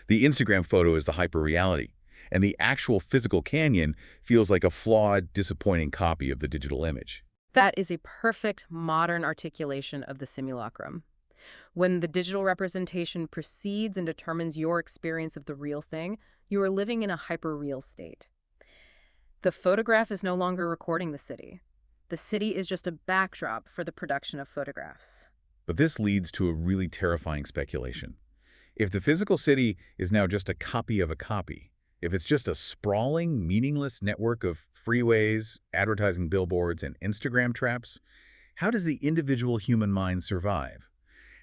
[SPEAKER 1] The Instagram photo is the hyperreality, and the actual physical canyon feels like a flawed, disappointing copy of the digital image.
[SPEAKER 2] That is a perfect modern articulation of the simulacrum. When the digital representation precedes and determines your experience of the real thing, you are living in a hyperreal state. The photograph is no longer recording the city. The city is just a backdrop for the production of photographs.
[SPEAKER 1] But this leads to a really terrifying speculation. If the physical city is now just a copy of a copy, if it's just a sprawling, meaningless network of freeways, advertising billboards, and Instagram traps, how does the individual human mind survive?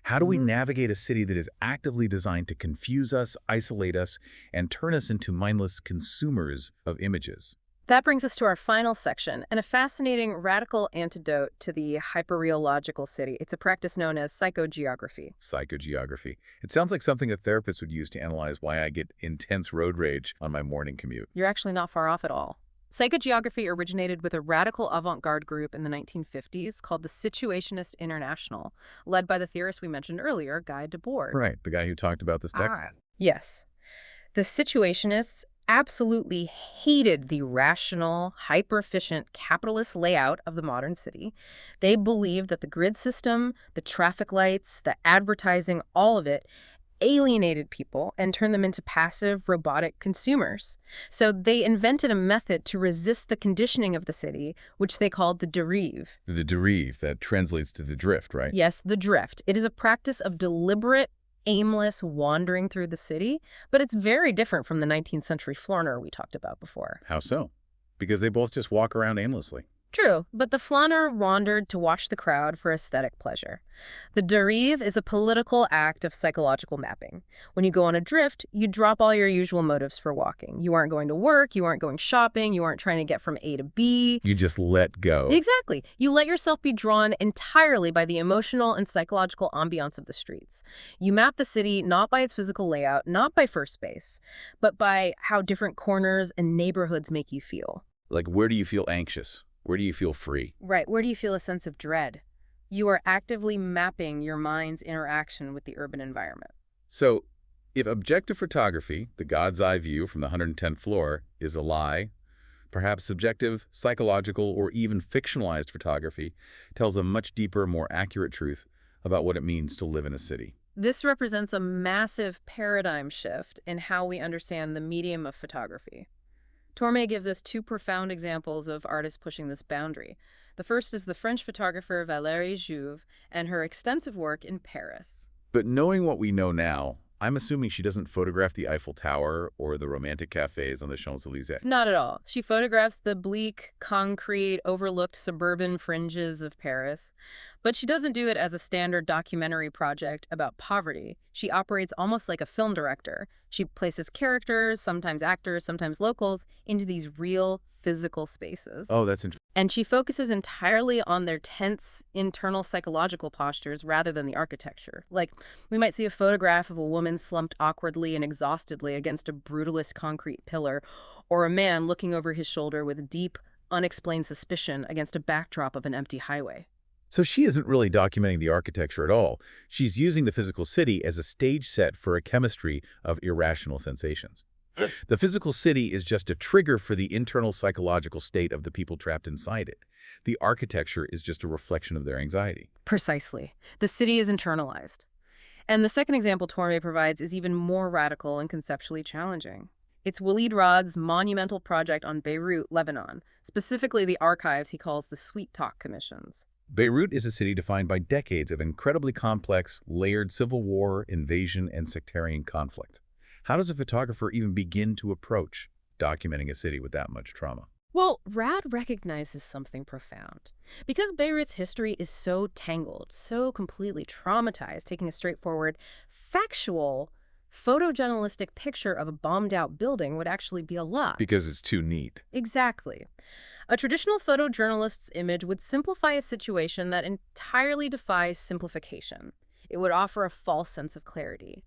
[SPEAKER 1] How do we navigate a city that is actively designed to confuse us, isolate us, and turn us into mindless consumers of images?
[SPEAKER 2] That brings us to our final section, and a fascinating radical antidote to the hyperreal logical city. It's a practice known as psychogeography.
[SPEAKER 1] Psychogeography. It sounds like something a therapist would use to analyze why I get intense road rage on my morning commute.
[SPEAKER 2] You're actually not far off at all. Psychogeography originated with a radical avant-garde group in the 1950s called the Situationist International, led by the theorist we mentioned earlier, Guy Debord.
[SPEAKER 1] Right, the guy who talked about this deck.
[SPEAKER 2] Yes. The Situationists absolutely hated the rational, hyper-efficient capitalist layout of the modern city. They believed that the grid system, the traffic lights, the advertising, all of it alienated people and turned them into passive, robotic consumers. So they invented a method to resist the conditioning of the city, which they called the derive.
[SPEAKER 1] The derive, that translates to the drift, right?
[SPEAKER 2] Yes, the drift. It is a practice of deliberate, aimless wandering through the city, but it's very different from the 19th century flaneur we talked about before.
[SPEAKER 1] How so? Because they both just walk around aimlessly.
[SPEAKER 2] True, but the flaneur wandered to watch the crowd for aesthetic pleasure. The derive is a political act of psychological mapping. When you go on a drift, you drop all your usual motives for walking. You aren't going to work, you aren't going shopping, you aren't trying to get from A to B.
[SPEAKER 1] You just let go.
[SPEAKER 2] Exactly. You let yourself be drawn entirely by the emotional and psychological ambiance of the streets. You map the city not by its physical layout, not by first space, but by how different corners and neighborhoods make you feel.
[SPEAKER 1] Like, where do you feel anxious? Where do you feel free?
[SPEAKER 2] Right. Where do you feel a sense of dread? You are actively mapping your mind's interaction with the urban environment.
[SPEAKER 1] So, if objective photography, the God's eye view from the 110th floor, is a lie, perhaps subjective, psychological, or even fictionalized photography tells a much deeper, more accurate truth about what it means to live in a city.
[SPEAKER 2] This represents a massive paradigm shift in how we understand the medium of photography. Tormey gives us two profound examples of artists pushing this boundary. The first is the French photographer Valérie Jouve and her extensive work in Paris.
[SPEAKER 1] But knowing what we know now, I'm assuming she doesn't photograph the Eiffel Tower or the romantic cafes on the Champs-Élysées.
[SPEAKER 2] Not at all. She photographs the bleak, concrete, overlooked suburban fringes of Paris. But she doesn't do it as a standard documentary project about poverty. She operates almost like a film director. She places characters, sometimes actors, sometimes locals, into these real, physical spaces.
[SPEAKER 1] Oh, that's interesting.
[SPEAKER 2] And she focuses entirely on their tense, internal psychological postures rather than the architecture. Like, we might see a photograph of a woman slumped awkwardly and exhaustedly against a brutalist concrete pillar, or a man looking over his shoulder with deep, unexplained suspicion against a backdrop of an empty highway.
[SPEAKER 1] So she isn't really documenting the architecture at all. She's using the physical city as a stage set for a chemistry of irrational sensations. The physical city is just a trigger for the internal psychological state of the people trapped inside it. The architecture is just a reflection of their anxiety.
[SPEAKER 2] Precisely. The city is internalized. And the second example Tormey provides is even more radical and conceptually challenging. It's Walid Rod's monumental project on Beirut, Lebanon, specifically the archives he calls the Sweet Talk Commissions.
[SPEAKER 1] Beirut is a city defined by decades of incredibly complex, layered civil war, invasion, and sectarian conflict. How does a photographer even begin to approach documenting a city with that much trauma?
[SPEAKER 2] Well, Rad recognizes something profound. Because Beirut's history is so tangled, so completely traumatized, taking a straightforward, factual, photojournalistic picture of a bombed-out building would actually be a lot.
[SPEAKER 1] Because it's too neat.
[SPEAKER 2] Exactly. A traditional photojournalist's image would simplify a situation that entirely defies simplification. It would offer a false sense of clarity.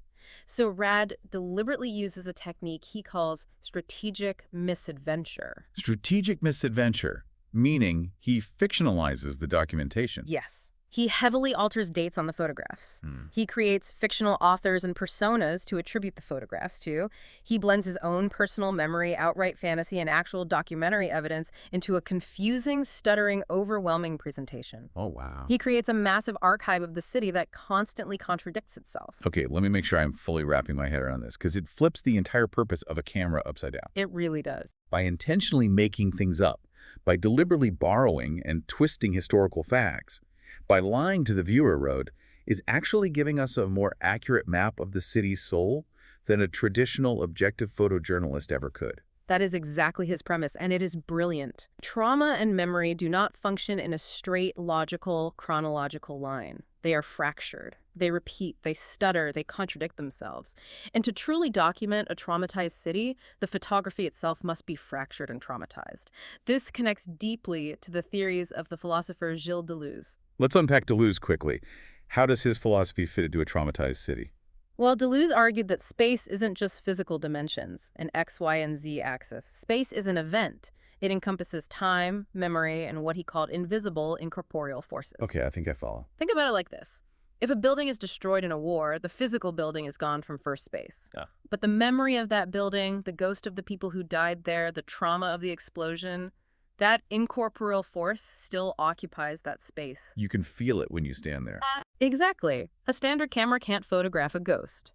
[SPEAKER 2] So Rad deliberately uses a technique he calls strategic misadventure.
[SPEAKER 1] Strategic misadventure, meaning he fictionalizes the documentation.
[SPEAKER 2] Yes. He heavily alters dates on the photographs. He creates fictional authors and personas to attribute the photographs to. He blends his own personal memory, outright fantasy, and actual documentary evidence into a confusing, stuttering, overwhelming presentation.
[SPEAKER 1] Oh, wow.
[SPEAKER 2] He creates a massive archive of the city that constantly contradicts itself.
[SPEAKER 1] Okay, let me make sure I'm fully wrapping my head around this, because it flips the entire purpose of a camera upside down.
[SPEAKER 2] It really does.
[SPEAKER 1] By intentionally making things up, by deliberately borrowing and twisting historical facts, by lying to the viewer, Rode is actually giving us a more accurate map of the city's soul than a traditional objective photojournalist ever could.
[SPEAKER 2] That is exactly his premise, and it is brilliant. Trauma and memory do not function in a straight, logical, chronological line. They are fractured. They repeat, they stutter, they contradict themselves. And to truly document a traumatized city, the photography itself must be fractured and traumatized. This connects deeply to the theories of the philosopher Gilles Deleuze.
[SPEAKER 1] Let's unpack Deleuze quickly. How does his philosophy fit into a traumatized city?
[SPEAKER 2] Well, Deleuze argued that space isn't just physical dimensions, an X, Y, and Z axis. Space is an event. It encompasses time, memory, and what he called invisible, incorporeal forces.
[SPEAKER 1] Okay, I think I follow.
[SPEAKER 2] Think about it like this. If a building is destroyed in a war, the physical building is gone from first space.
[SPEAKER 1] Yeah.
[SPEAKER 2] But the memory of that building, the ghost of the people who died there, the trauma of the explosion, that incorporeal force still occupies that space.
[SPEAKER 1] You can feel it when you stand there.
[SPEAKER 2] Exactly. A standard camera can't photograph a ghost.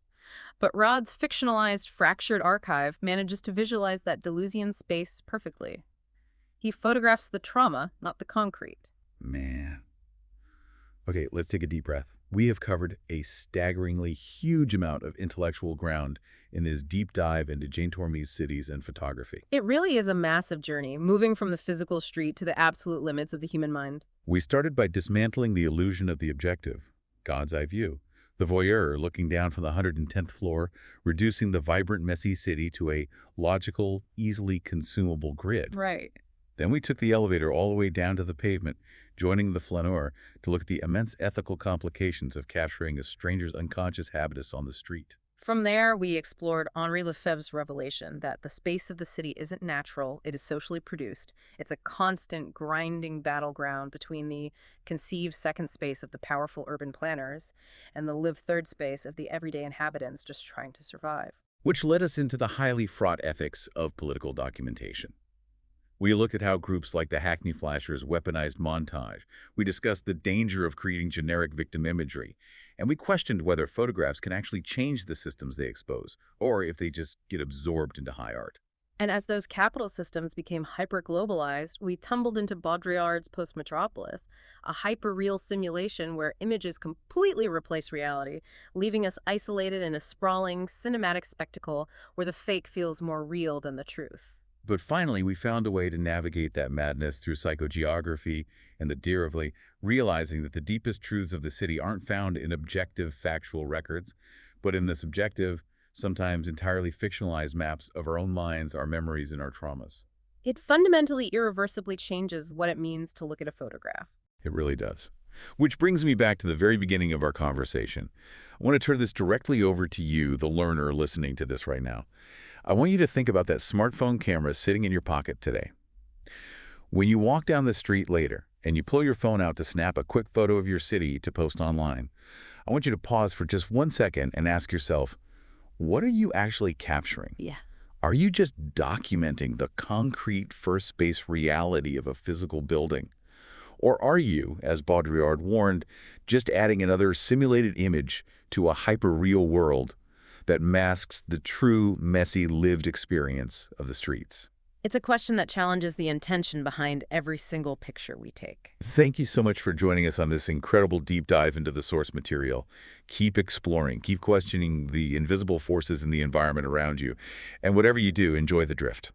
[SPEAKER 2] But Rod's fictionalized, fractured archive manages to visualize that Deleuzian space perfectly. He photographs the trauma, not the concrete.
[SPEAKER 1] Man. Okay, let's take a deep breath. We have covered a staggeringly huge amount of intellectual ground in this deep dive into Jane Tormey's cities and photography.
[SPEAKER 2] It really is a massive journey, moving from the physical street to the absolute limits of the human mind.
[SPEAKER 1] We started by dismantling the illusion of the objective, God's eye view, the voyeur looking down from the 110th floor, reducing the vibrant, messy city to a logical, easily consumable grid.
[SPEAKER 2] Right.
[SPEAKER 1] Then we took the elevator all the way down to the pavement, joining the flaneur to look at the immense ethical complications of capturing a stranger's unconscious habitus on the street.
[SPEAKER 2] From there, we explored Henri Lefebvre's revelation that the space of the city isn't natural, it is socially produced. It's a constant, grinding battleground between the conceived second space of the powerful urban planners and the lived third space of the everyday inhabitants just trying to survive.
[SPEAKER 1] Which led us into the highly fraught ethics of political documentation. We looked at how groups like the Hackney Flashers weaponized montage. We discussed the danger of creating generic victim imagery. And we questioned whether photographs can actually change the systems they expose, or if they just get absorbed into high art.
[SPEAKER 2] And as those capital systems became hyper-globalized, we tumbled into Baudrillard's Post-Metropolis, a hyper-real simulation where images completely replace reality, leaving us isolated in a sprawling, cinematic spectacle where the fake feels more real than the truth.
[SPEAKER 1] But finally, we found a way to navigate that madness through psychogeography and the Derivative, realizing that the deepest truths of the city aren't found in objective, factual records, but in the subjective, sometimes entirely fictionalized maps of our own minds, our memories, and our traumas.
[SPEAKER 2] It fundamentally, irreversibly changes what it means to look at a photograph.
[SPEAKER 1] It really does. Which brings me back to the very beginning of our conversation. I want to turn this directly over to you, the learner listening to this right now. I want you to think about that smartphone camera sitting in your pocket today. When you walk down the street later and you pull your phone out to snap a quick photo of your city to post online, I want you to pause for just 1 second and ask yourself, what are you actually capturing?
[SPEAKER 2] Yeah.
[SPEAKER 1] Are you just documenting the concrete first-space reality of a physical building? Or are you, as Baudrillard warned, just adding another simulated image to a hyper-real world that masks the true, messy, lived experience of the streets?
[SPEAKER 2] It's a question that challenges the intention behind every single picture we take.
[SPEAKER 1] Thank you so much for joining us on this incredible deep dive into the source material. Keep exploring, keep questioning the invisible forces in the environment around you, and whatever you do, enjoy the drift.